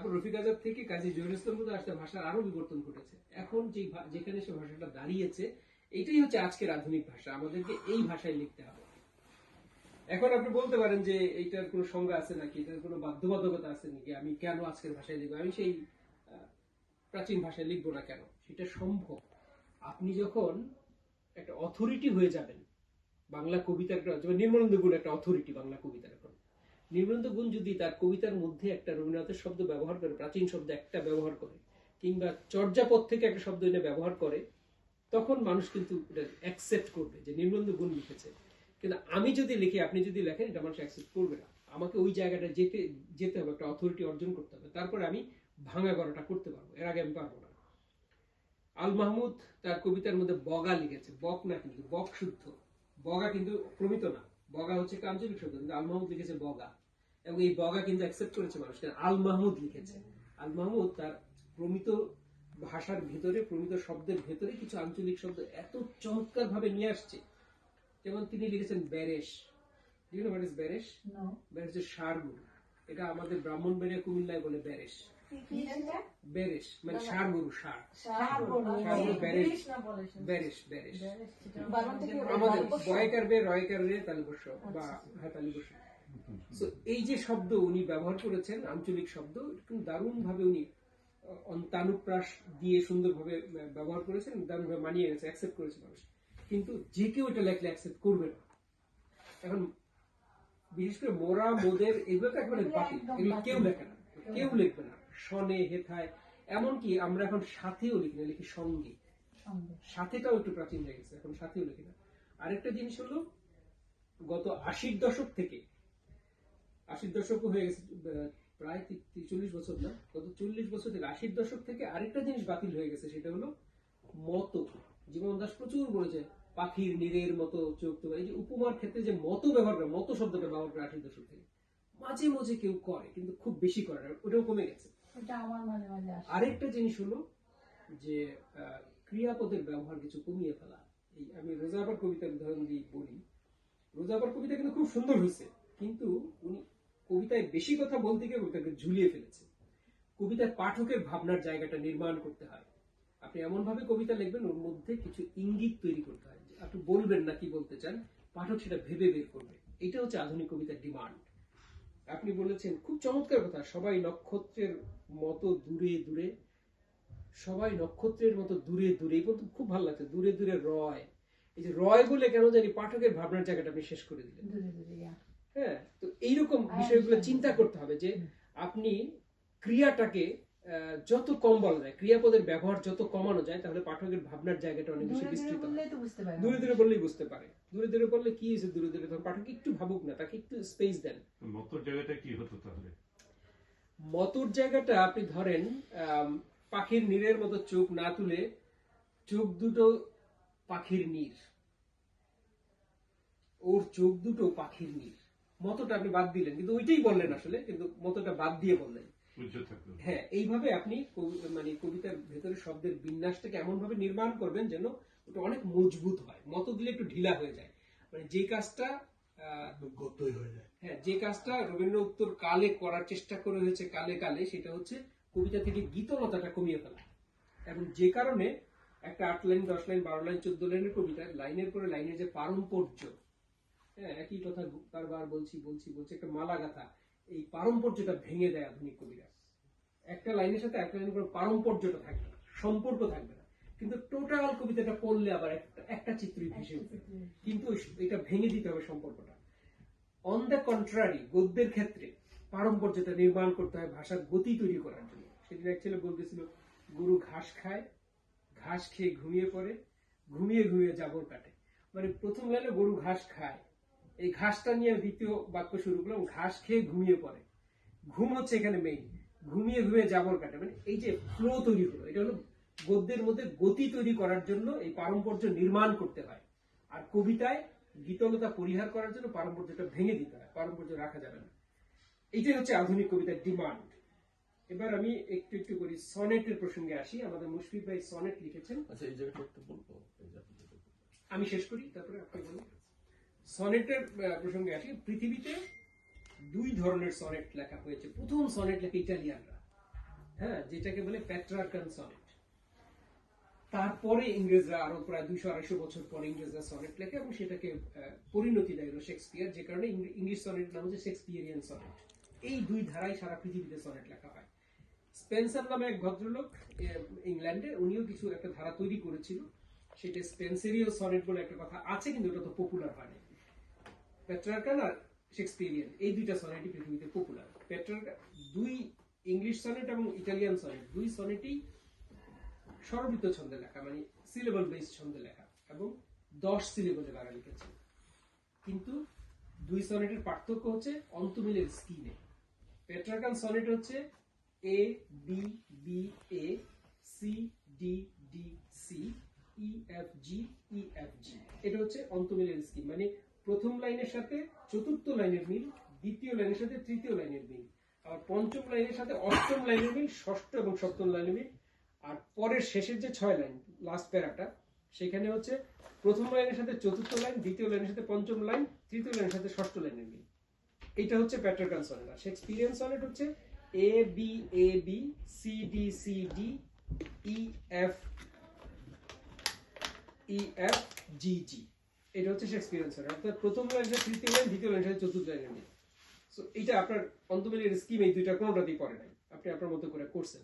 তারপর রফিক আজাদ থেকে কাজী জহিরুল ইসলাম পর্যন্ত আসতে ভাষার আরো বিবর্তন ঘটেছে। এখন যেখানে সে ভাষাটা দাঁড়িয়েছে, এটাই হচ্ছে আজকের আধুনিক ভাষা। আমাদেরকে এই ভাষায় লিখতে হবে। এখন আপনি বলতে পারেন যে এইটার কোনো সংজ্ঞা আছে নাকি, এটার কোনো বাধ্যবাধকতা আছে নাকি, আমি কেন আজকের ভাষায় লিখবো, আমি সেই প্রাচীন ভাষায় লিখবো না কেন? সেটা সম্ভব। আপনি যখন একটা অথরিটি হয়ে যাবেন, বাংলা কবিতার নির্মলেন্দু গুণ একটা অথরিটি বাংলা কবিতার। এখন নির্মলেন্দু গুণ যদি তার কবিতার মধ্যে একটা রবীন্দ্রনাথের শব্দ ব্যবহার করে, প্রাচীন শব্দ একটা ব্যবহার করে, কিংবা চর্যাপদ থেকে একটা শব্দ এনে ব্যবহার করে, তখন মানুষ কিন্তু এটা অ্যাকসেপ্ট করবে যে নির্মলেন্দু গুণ লিখেছে। কিন্তু আমি যদি লিখি, আপনি যদি লেখেন, এটা মানুষ অ্যাকসেপ্ট করবে না। আমাকে ওই জায়গাটা যেতে হবে, একটা অথরিটি অর্জন করতে হবে, তারপরে আমি ভাঙা গড়াটা করতে পারবো। এর আগে আমি পারবো না। আল মাহমুদ তার কবিতার মধ্যে বগা লিখেছে, বক না, কিন্তু বক শুদ্ধ, বগা কিন্তু প্রমিত না, বগা হচ্ছে আঞ্চলিক শব্দ, কিন্তু আল মাহমুদ লিখেছে বগা, এবং এই বগা কিন্তু অ্যাকসেপ্ট করেছে মানুষ। আল মাহমুদ লিখেছে। আল মাহমুদ তার প্রমিত ভাষার ভেতরে, প্রমিত শব্দের ভেতরে কিছু আঞ্চলিক শব্দ এত চমৎকার ভাবে নিয়ে আসছে। যেমন তিনি লিখেছেন বেরেশ। বেরেশ হচ্ছে ষাঁড় গরু। এটা আমাদের ব্রাহ্মণবাড়িয়া কুমিল্লায় বলে বেরেশ। বেরেশ মানে ষাঁড় গরু, ষাঁড় বেরেশ। বেরেশ আমাদের বয়কার বে রয়কার রে তালিবর্ষ বা হ্যাঁ তালিবর্ষ। এই যে শব্দ উনি ব্যবহার করেছেন, আঞ্চলিক শব্দ, কিন্তু দারুণ ভাবে উনি অন্তানুপ্রাস দিয়ে সুন্দরভাবে ব্যবহার করেছেন, দারুণভাবে মানিয়ে গেছে, অ্যাকসেপ্ট করেছে মানুষ। কিন্তু যে কেউ এটা লেখলে অ্যাকসেপ্ট করবে না। এখন বিশেষ করে মোরা, মোদের, এগুলো তো একেবারে বাতিল, এগুলো কেউ লেখে না, কেউ লিখবে না। সনে, হেথায়, এমনকি আমরা এখন সাথেও লিখি না, লিখি সঙ্গে। সাথেটাও একটু প্রাচীন হয়ে গেছে, এখন সাথেও লিখি না। আরেকটা জিনিস হলো, গত ৮০ দশক থেকে, ৮০ দশক হয়ে গেছে প্রায় ৪০ বছর না, গত ৪০ বছর থেকে ৮০ দশক থেকে আরেকটা জিনিস বাতিল হয়ে গেছে, সেটা হলো মতো। জীবন দাস প্রচুর বলেছে পাখির নীরের মতো চোখ। তো এই যে উপমার ক্ষেত্রে যে মতো ব্যবহার করে, মতো শব্দটা ব্যবহার করে ৮০ দশক থেকে, মাঝে মাঝে কেউ করে, কিন্তু খুব বেশি করে না, ওটাও কমে গেছে। আরেকটা জিনিস হলো যে ক্রিয়াপদের ব্যবহার কিছু কমিয়ে ফেলা। এই আমি রোজাবার কবিতার উদাহরণ দিয়ে বলি। রোজাবার কবিতা কিন্তু খুব সুন্দর হয়েছে, কিন্তু উনি কবিতায় বেশি কথা বলতে গিয়ে কবিতাকে ঝুলিয়ে ফেলেছে। কবিতায় পাঠকের ভাবনার জায়গাটা নির্মাণ করতে হয়। আপনি এমন ভাবে কবিতা লিখবেন, ওর মধ্যে কিছু ইঙ্গিত তৈরি করতে হয়। আপনি বলবেন না কি বলতে চান, পাঠক সেটা ভেবে বের করবে। এটা হচ্ছে আধুনিক কবিতার ডিমান্ড। আপনি বলেছেন খুব চমৎকার কথা, সবাই নক্ষত্রের মতো দূরে দূরে, সবাই নক্ষত্রের মতো দূরে দূরে, এই বলতে খুব ভালো লাগছে। দূরে দূরে রয়, এই যে রয় বলে কেন জানি পাঠকের ভাবনার জায়গাটা আপনি শেষ করে দিলেন। হ্যাঁ, তো এইরকম বিষয়গুলো চিন্তা করতে হবে যে আপনি ক্রিয়াটাকে যত কম বলা যায়, ক্রিয়াপদের ব্যবহার যত কমানো যায়, তাহলে পাঠকের ভাবনার জায়গাটা অনেক বেশি বিস্তৃত হয়। দূরে দূরে বললেই বুঝতে পারে। দূরে দূরে বললে কি হয়েছে, দূরে দূরে তখন পাঠক একটু ভাবুক না, তাকে একটু স্পেস দেন। মতর জায়গাটা কি হতো তাহলে? মতর জায়গাটা আপনি ধরেন পাখির নীরের মতো চোখ না তুলে, চোখ দুটো পাখির নীর, ওর চোখ দুটো পাখির নীর, মতটা আপনি বাদ দিলেন, কিন্তু ওইটাই বললেন আসলে, কিন্তু মতটা বাদ দিয়ে বললেন। হ্যাঁ, এইভাবে আপনি মানে কবিতার ভেতরে শব্দের বিন্যাসটাকে এমন ভাবে নির্মাণ করবেন যেন ওটা অনেক মজবুত হয়। মত দিলে একটু ঢিলা হয়ে যায়, মানে যে কাজটা হ্যাঁ, যে কাজটা রবীন্দ্র উত্তর কালে করার চেষ্টা করে হয়েছে কালে কালে, সেটা হচ্ছে কবিতা থেকে গীতলতাটা কমিয়ে ফেলা। এবং যে কারণে একটা ৮ লাইন, ১০ লাইন, ১২ লাইন, ১৪ লাইনের কবিতা, লাইনের পরে লাইনের যে পারম্পর্য, হ্যাঁ, একই কথা বারবার বলছি একটা মালা গাথা, এই পারম্পর্যটা ভেঙে দেয় আধুনিক কবিরা। একটা লাইনের সাথে একটা লাইনের কোনো পারম্পর্যটা থাকবে না, সম্পর্ক থাকবে না, কিন্তু টোটাল কবিতাটা পড়লে আবার একটা চিত্রই ভেসে উঠবে, কিন্তু এটা ভেঙে দিতে হবে সম্পর্কটা। অন দ্য কন্ট্রারি, গদ্যের ক্ষেত্রে পারম্পর্যটা নির্মাণ করতে হয় ভাষার গতি তৈরি করার জন্য। সেদিন এক ছেলে বলতেছিল, গরু ঘাস খায়, ঘাস খেয়ে ঘুমিয়ে পড়ে, ঘুমিয়ে ঘুমিয়ে জাবর কাটে। মানে প্রথম লাইনে গরু ঘাস খায়, এই ঘাসটা নিয়ে দ্বিতীয় বাক্য শুরু করলাম, ঘাস খেয়ে ঘুমিয়ে পড়ে, ঘুম হচ্ছে এখানে মেইন, ঘুমিয়ে ঘুমিয়ে জাবর কাটে। মানে এই যে ফ্লো তৈরি হলো, এটা হলো গদ্যের মধ্যে গতি তৈরি করার জন্য এই পারম্পর্য নির্মাণ করতে হয়। আর কবিতায় গীতলতা পরিহার করার জন্য পারম্পর্যটা ভেঙে দিতে হয়, পারম্পর্য রাখা যাবে না। এইটাই হচ্ছে আধুনিক কবিতার ডিমান্ড। এবার আমি একটু একটু করি সনেটের প্রসঙ্গে আসি। আমাদের মুশফিক ভাই সনেট লিখেছেন। আচ্ছা, এই জায়গাটা একটু বলবো, আমি শেষ করি, তারপরে আপনি বলুন। সনেটের প্রসঙ্গে আসি। পৃথিবীতে দুই ধরনের সনেট লেখা হয়েছে। প্রথম সনেট লেখে ইটালিয়ানরা, হ্যাঁ, যেটাকে বলে প্যাট্রার্কান সনেট। তারপরে ইংরেজরা আরো প্রায় 200-250 বছর পরে ইংরেজরা সনেট লেখে এবং সেটাকে পরিণতি দেয় হলো শেক্সপিয়ার, যে কারণে ইংলিশ সনেট নাম হচ্ছে শেক্সপিয়ারিয়ান সনেট। এই দুই ধারায় সারা পৃথিবীতে সনেট লেখা হয়। স্পেন্সার নামে এক ভদ্রলোক ইংল্যান্ডে, উনিও কিছু একটা ধারা তৈরি করেছিল, সেটা স্পেন্সেরিয়াল সনেট বলে একটা কথা আছে, কিন্তু ওটা তো পপুলার হয়নি। পেট্রার্কান আর শেক্সপিয়ারিয়ান এই দুইটা সনেটই পৃথিবীতে পপুলার। পেট্রার্কান দুই ইংলিশ সনেট এবং ইটালিয়ান সনেট দুই সনেটই স্বরবৃত্ত ছন্দে লেখা, মানে সিলেবল বেস ছন্দে লেখা, এবং 10 সিলেবলে তারা লিখেছে। কিন্তু দুই সনেটের পার্থক্য হচ্ছে অন্তমিলের স্কিমে। পেট্রার্কান সনেট হচ্ছে A B B A C D D C E F G E F G, এটা হচ্ছে অন্তমিলের স্কিম, মানে প্রথম লাইনের সাথে চতুর্থ লাইনের মিল, দ্বিতীয় লাইনের সাথে তৃতীয় লাইনের মিল, আর পঞ্চম লাইনের সাথে অষ্টম লাইনের মিল, ষষ্ঠ এবং সপ্তম লাইনের মিল, আর পরের শেষের যে 6 লাইন লাস্ট প্যারাটা, সেখানে হচ্ছে প্রথম লাইনের সাথে চতুর্থ লাইন, দ্বিতীয় লাইনের সাথে পঞ্চম লাইন, তৃতীয় লাইনের সাথে ষষ্ঠ লাইনের মিল। এটা হচ্ছে প্যাট্রার্কান সনেট। আর শেক্সপিয়ারিয়ান সনেট হচ্ছে A B C D E F G G, এটা হচ্ছে শেক্সপিয়ারিয়ান সনেট। অর্থাৎ প্রথম লাইনের সাথে তৃতীয় লাইন, দ্বিতীয় লাইনের সাথে চতুর্থ লাইনের মিল। সো এটা আপনার অন্তমিলের স্কিম এই দুইটা কোনোটাতেই পড়ে নাই, আপনি আপনার মতো করে করছেন।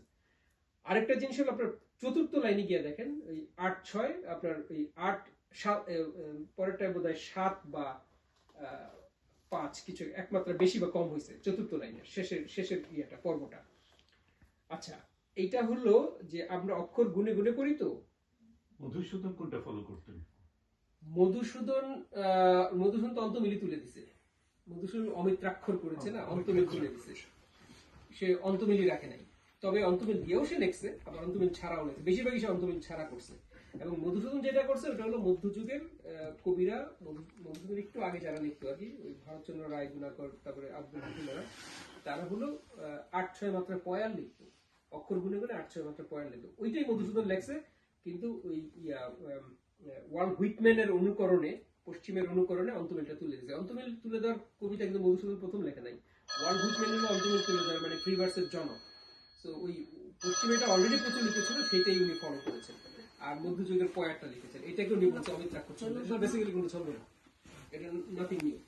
আরেকটা জিনিস হলো আপনার চতুর্থ লাইনে গিয়ে দেখেন ওই 8-6, আপনার ওই 8-7 পরেরটা বোধহয় 7 বা 5 কিছু একমাত্র বেশি বা কম হয়েছে চতুর্থ লাইনের শেষের ইয়েটা পর্বটা। আচ্ছা, এইটা হলো যে আমরা অক্ষর গুনে গুনে করি তো। মধুসূদন কোনটা ফলো করতেন? মধুসূদন তো অন্তমিলি তুলে দিছে। মধুসূদন অমিত্রাক্ষর করেছে না, অন্তমিল তুলে দিছে, সে অন্তমিলি রাখে নাই। তবে অন্তমিল দিয়েও সে লিখছে, আবার অন্তমিল ছাড়াও লিখছে, বেশিরভাগই সে অন্তমিল ছাড়া করছে। এবং মধুসূদন যেটা করছে ওটা হলো মধ্যযুগের কবিরা, মধুসূদন একটু আগে যারা লিখতো আর কি, ওই ভরতচন্দ্র রায়, গুণাকর, তারপরে আব্দুল হাকিমরা, তারা হলো 8-6 মাত্রা পয়াল লিখতো, অক্ষর গুনে গুনে 8-6 মাত্রা পয়াল লিখতো। ওইটাই মধুসূদন লেখছে, কিন্তু ওই ওয়ার্ল্ড হুইটম্যানের অনুকরণে, পশ্চিমের অনুকরণে অন্তমিলটা তুলে দিয়েছে। অন্তমিল তুলে দেওয়ার কবিতা কিন্তু মধুসূদন প্রথম লেখা নাই, ওয়ার্ল্ড হুইটম্যানের অন্তমিল তুলে দেওয়ার মানে ফ্রি ভার্সের জনক। তো ওই পশ্চিমেটা অলরেডি প্রচলিত ছিল, সেটাই উনি ফলো করেছেন, আর মধ্যযুগের পয়ারটা লিখেছেন। এটাকে উনি বলছে অমিত্রাক্ষর ছন্দ, এটা বেসিক্যালি কোনো ছন্দ না, এটা নাথিং নিউ।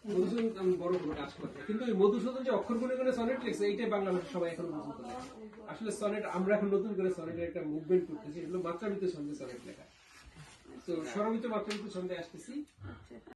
মধুসূদন আমি বড় কোনো কাজ করতে, কিন্তু ওই মধুসূদন যে অক্ষর গুনে গুনে সনেট লিখছে, এইটাই বাংলা ভাষা সবাই এখন পর্যন্ত লেখে। আসলে সনেট আমরা এখন নতুন করে সনেটের একটা মুভমেন্ট করতেছি, এগুলো মাত্রাবৃত্ত ছন্দে সনেট লেখা। তো স্বরবৃত্ত মাত্রাবৃত্ত ছন্দে আসতেছি।